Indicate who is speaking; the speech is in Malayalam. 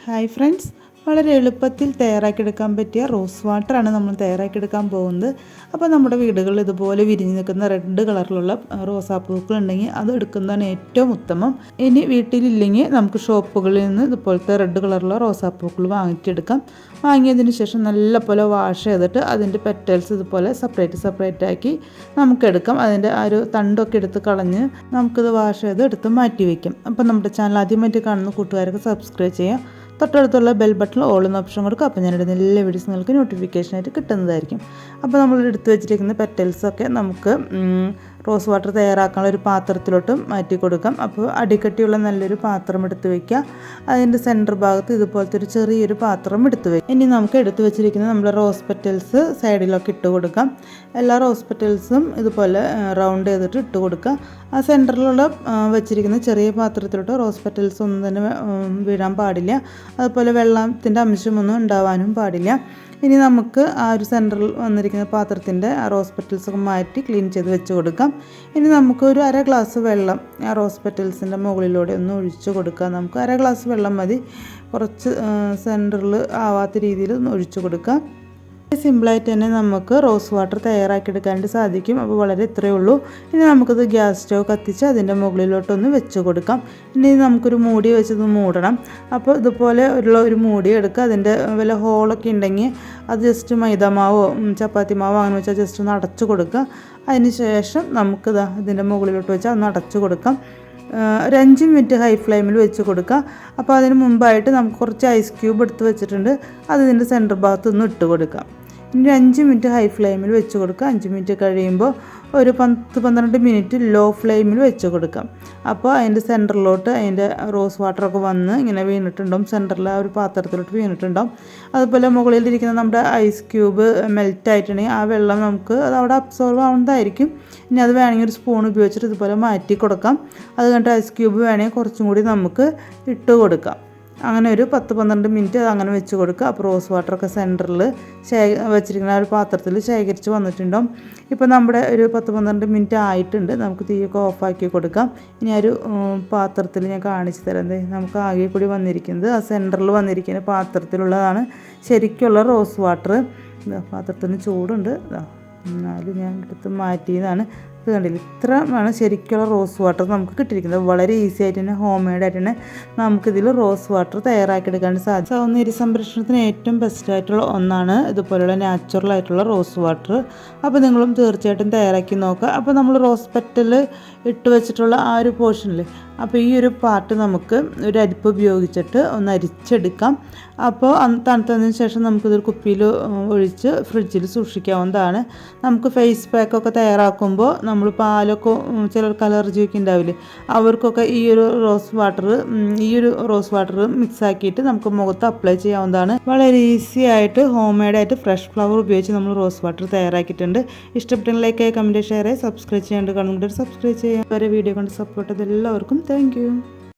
Speaker 1: ഹായ് ഫ്രണ്ട്സ്, വളരെ എളുപ്പത്തിൽ തയ്യാറാക്കിയെടുക്കാൻ പറ്റിയ റോസ് വാട്ടറാണ് നമ്മൾ തയ്യാറാക്കിയെടുക്കാൻ പോകുന്നത്. അപ്പോൾ നമ്മുടെ വീടുകളിൽ ഇതുപോലെ വിരിഞ്ഞ് നിൽക്കുന്ന റെഡ് കളറിലുള്ള റോസാപ്പൂക്കൾ ഉണ്ടെങ്കിൽ അത് എടുക്കുന്നതാണ് ഏറ്റവും ഉത്തമം. ഇനി വീട്ടിലില്ലെങ്കിൽ നമുക്ക് ഷോപ്പുകളിൽ നിന്ന് ഇതുപോലത്തെ റെഡ് കളറുള്ള റോസാപ്പൂക്കൾ വാങ്ങിച്ചെടുക്കാം. വാങ്ങിയതിന് ശേഷം നല്ലപോലെ വാഷ് ചെയ്തിട്ട് അതിൻ്റെ പെറ്റൽസ് ഇതുപോലെ സെപ്പറേറ്റ് ആക്കി നമുക്കെടുക്കാം. അതിൻ്റെ ആ ഒരു തണ്ടൊക്കെ എടുത്ത് കളഞ്ഞ് നമുക്കിത് വാഷ് ചെയ്ത് എടുത്ത് മാറ്റി വയ്ക്കാം. അപ്പോൾ നമ്മുടെ ചാനൽ ആദ്യമായിട്ട് കാണുന്ന കൂട്ടുകാർക്ക് സബ്സ്ക്രൈബ് ചെയ്യാം. തൊട്ടടുത്തുള്ള ബെൽ ബട്ടൺ ഓൾ എന്ന ഓപ്ഷൻ കൊടുക്കുക. അപ്പോൾ ഞാനിടുന്ന എല്ലാ വീഡിയോസ് നിങ്ങൾക്ക് നോട്ടിഫിക്കേഷനായിട്ട് കിട്ടുന്നതായിരിക്കും. അപ്പോൾ നമ്മൾ എടുത്ത് വെച്ചിരിക്കുന്ന പെറ്റൽസൊക്കെ നമുക്ക് റോസ് വാട്ടർ തയ്യാറാക്കാനുള്ള ഒരു പാത്രത്തിലോട്ട് മാറ്റി കൊടുക്കാം. അപ്പോൾ അടിക്കട്ടിയുള്ള നല്ലൊരു പാത്രം എടുത്ത് വയ്ക്കുക. അതിൻ്റെ സെൻറ്റർ ഭാഗത്ത് ഇതുപോലത്തെ ഒരു ചെറിയൊരു പാത്രം എടുത്ത് വയ്ക്കുക. ഇനി നമുക്ക് എടുത്ത് വെച്ചിരിക്കുന്ന നമ്മുടെ റോസ് പെറ്റൽസ് സൈഡിലൊക്കെ ഇട്ട് കൊടുക്കാം. എല്ലാ റോസ് പെറ്റൽസും ഇതുപോലെ റൗണ്ട് ചെയ്തിട്ട് ഇട്ട് കൊടുക്കുക. ആ സെൻറ്ററിലുള്ള വെച്ചിരിക്കുന്ന ചെറിയ പാത്രത്തിലോട്ട് റോസ് പെറ്റൽസ് ഒന്നും തന്നെ വീഴാൻ പാടില്ല. അതുപോലെ വെള്ളത്തിൻ്റെ അംശമൊന്നും ഉണ്ടാവാനും പാടില്ല. ഇനി നമുക്ക് ആ ഒരു സെൻറ്ററിൽ വന്നിരിക്കുന്ന പാത്രത്തിൻ്റെ ആ റോസ് പെറ്റൽസൊക്കെ മാറ്റി ക്ലീൻ ചെയ്ത് വെച്ച് കൊടുക്കാം. ഇനി നമുക്കൊരു അര ഗ്ലാസ് വെള്ളം ആ റോസ് പെറ്റൽസിൻ്റെ മുകളിലൂടെ ഒന്ന് ഒഴിച്ച് കൊടുക്കാം. നമുക്ക് അര ഗ്ലാസ് വെള്ളം മതി. കുറച്ച് സെൻറ്ററിൽ ആവാത്ത രീതിയിൽ ഒന്ന് ഒഴിച്ച് കൊടുക്കാം. സിമ്പിളായിട്ട് തന്നെ നമുക്ക് റോസ് വാട്ടർ തയ്യാറാക്കിയെടുക്കാനായിട്ട് സാധിക്കും. അപ്പോൾ വളരെ ഇത്രയേ ഉള്ളൂ. ഇനി നമുക്കത് ഗ്യാസ് സ്റ്റവ് കത്തിച്ച് അതിൻ്റെ മുകളിലോട്ടൊന്ന് വെച്ച് കൊടുക്കാം. ഇനി നമുക്കൊരു മൂടി വെച്ചത് മൂടണം. അപ്പോൾ ഇതുപോലെ ഉള്ള ഒരു മൂടി എടുക്കുക. അതിൻ്റെ വല്ല ഹോളൊക്കെ ഉണ്ടെങ്കിൽ അത് ജസ്റ്റ് മൈദമാവോ ചപ്പാത്തി മാവോ അങ്ങനെ വെച്ചാൽ ജസ്റ്റ് ഒന്ന് അടച്ചു കൊടുക്കുക. അതിന് ശേഷം നമുക്കിത് ഇതിൻ്റെ മുകളിലോട്ട് വെച്ചാൽ ഒന്ന് അടച്ചു കൊടുക്കാം. ഒരു 5 മിനിറ്റ് ഹൈ ഫ്ലെയിമിൽ വെച്ച് കൊടുക്കുക. അപ്പോൾ അതിന് മുമ്പായിട്ട് നമുക്ക് കുറച്ച് ഐസ് ക്യൂബ് എടുത്ത് വെച്ചിട്ടുണ്ട്. അത് ഇതിൻ്റെ സെൻറ്റർ ഭാഗത്തൊന്ന് ഇട്ട് കൊടുക്കാം. ഇനി 5 മിനിറ്റ് ഹൈ ഫ്ലെയിമിൽ വെച്ച് കൊടുക്കുക. 5 മിനിറ്റ് കഴിയുമ്പോൾ ഒരു 10-12 മിനിറ്റ് ലോ ഫ്ലെയിമിൽ വെച്ച് കൊടുക്കാം. അപ്പോൾ അതിൻ്റെ സെൻറ്ററിലോട്ട് അതിൻ്റെ റോസ് വാട്ടറൊക്കെ വന്ന് ഇങ്ങനെ വീണിട്ടുണ്ടാവും. സെൻറ്ററിൽ ആ ഒരു പാത്രത്തിലോട്ട് വീണിട്ടുണ്ടാവും. അതുപോലെ മുകളിലിരിക്കുന്ന നമ്മുടെ ഐസ് ക്യൂബ് മെൽറ്റ് ആയിട്ടുണ്ടെങ്കിൽ ആ വെള്ളം നമുക്ക് അത് അവിടെ അബ്സോർവ് ആവുന്നതായിരിക്കും. ഇനി അത് വേണമെങ്കിൽ ഒരു സ്പൂൺ ഉപയോഗിച്ചിട്ട് ഇതുപോലെ മാറ്റി കൊടുക്കാം. അത് കഴിഞ്ഞിട്ട് ഐസ് ക്യൂബ് വേണമെങ്കിൽ കുറച്ചും കൂടി നമുക്ക് ഇട്ട് കൊടുക്കാം. അങ്ങനെ ഒരു 10-12 മിനിറ്റ് അങ്ങനെ വെച്ച് കൊടുക്കുക. അപ്പോൾ റോസ് വാട്ടറൊക്കെ സെൻറ്ററിൽ വെച്ചിരിക്കുന്ന ആ ഒരു പാത്രത്തിൽ ശേഖരിച്ച് വന്നിട്ടുണ്ടാവും. ഇപ്പോൾ നമ്മുടെ ഒരു 10-12 മിനിറ്റ് ആയിട്ടുണ്ട്. നമുക്ക് തീയൊക്കെ ഓഫാക്കി കൊടുക്കാം. ഇനി ആ ഒരു പാത്രത്തിൽ ഞാൻ കാണിച്ചു തരാം. നമുക്ക് ആകെ കൂടി വന്നിരിക്കുന്നത് ആ സെൻറ്ററിൽ വന്നിരിക്കുന്ന പാത്രത്തിലുള്ളതാണ് ശരിക്കുള്ള റോസ് വാട്ടർ. പാത്രത്തിന് ചൂടുണ്ട്, എന്നാലും ഞാൻ എടുത്ത് മാറ്റിയതാണ്. ഇത് കണ്ടില്ല, ഇത്രയാണ് ശരിക്കുള്ള റോസ് വാട്ടർ നമുക്ക് കിട്ടിയിരിക്കുന്നത്. വളരെ ഈസി ആയിട്ട് തന്നെ ഹോം മെയ്ഡായിട്ട് തന്നെ നമുക്കിതിൽ റോസ് വാട്ടർ തയ്യാറാക്കിയെടുക്കാൻ സാധിക്കും. സൗന്ദര്യ സംരക്ഷണത്തിന് ഏറ്റവും ബെസ്റ്റായിട്ടുള്ള ഒന്നാണ് ഇതുപോലെയുള്ള നാച്ചുറൽ ആയിട്ടുള്ള റോസ് വാട്ടർ. അപ്പോൾ നിങ്ങളും തീർച്ചയായിട്ടും തയ്യാറാക്കി നോക്കുക. അപ്പോൾ നമ്മൾ റോസ് പെറ്റൽ ഇട്ട് വെച്ചിട്ടുള്ള ആ ഒരു പോർഷനിൽ അപ്പോൾ ഈ ഒരു പാർട്ട് നമുക്ക് ഒരു അരിപ്പ് ഉപയോഗിച്ചിട്ട് ഒന്ന് അരിച്ചെടുക്കാം. അപ്പോൾ തണുത്തതിന് ശേഷം നമുക്കിതൊരു കുപ്പിയിൽ ഒഴിച്ച് ഫ്രിഡ്ജിൽ സൂക്ഷിക്കാവുന്നതാണ്. നമുക്ക് ഫേസ് പാക്കൊക്കെ തയ്യാറാക്കുമ്പോൾ നമ്മൾ പാലൊക്കെ ചിലർക്ക് അലർജിയൊക്കെ ഉണ്ടാവില്ലേ, അവർക്കൊക്കെ ഈ ഒരു റോസ് വാട്ടർ മിക്സ് ആക്കിയിട്ട് നമുക്ക് മുഖത്ത് അപ്ലൈ ചെയ്യാവുന്നതാണ്. വളരെ ഈസി ആയിട്ട് ഹോം മെയ്ഡായിട്ട് ഫ്രഷ് ഫ്ലവർ ഉപയോഗിച്ച് നമ്മൾ റോസ് വാട്ടർ തയ്യാറാക്കിയിട്ടുണ്ട്. ഇഷ്ടപ്പെട്ടെങ്കിൽ ലൈക്ക് ചെയ്യുക, കമൻറ്റ്, ഷെയർ ചെയ്യുക, സബ്സ്ക്രൈബ് ചെയ്യാണ്ട് കാണുന്നുണ്ട് സബ്സ്ക്രൈബ് ചെയ്യാൻ. വരെ വീഡിയോ കൊണ്ട് സപ്പോർട്ട് ചെയ്ത് എല്ലാവർക്കും താങ്ക് യു.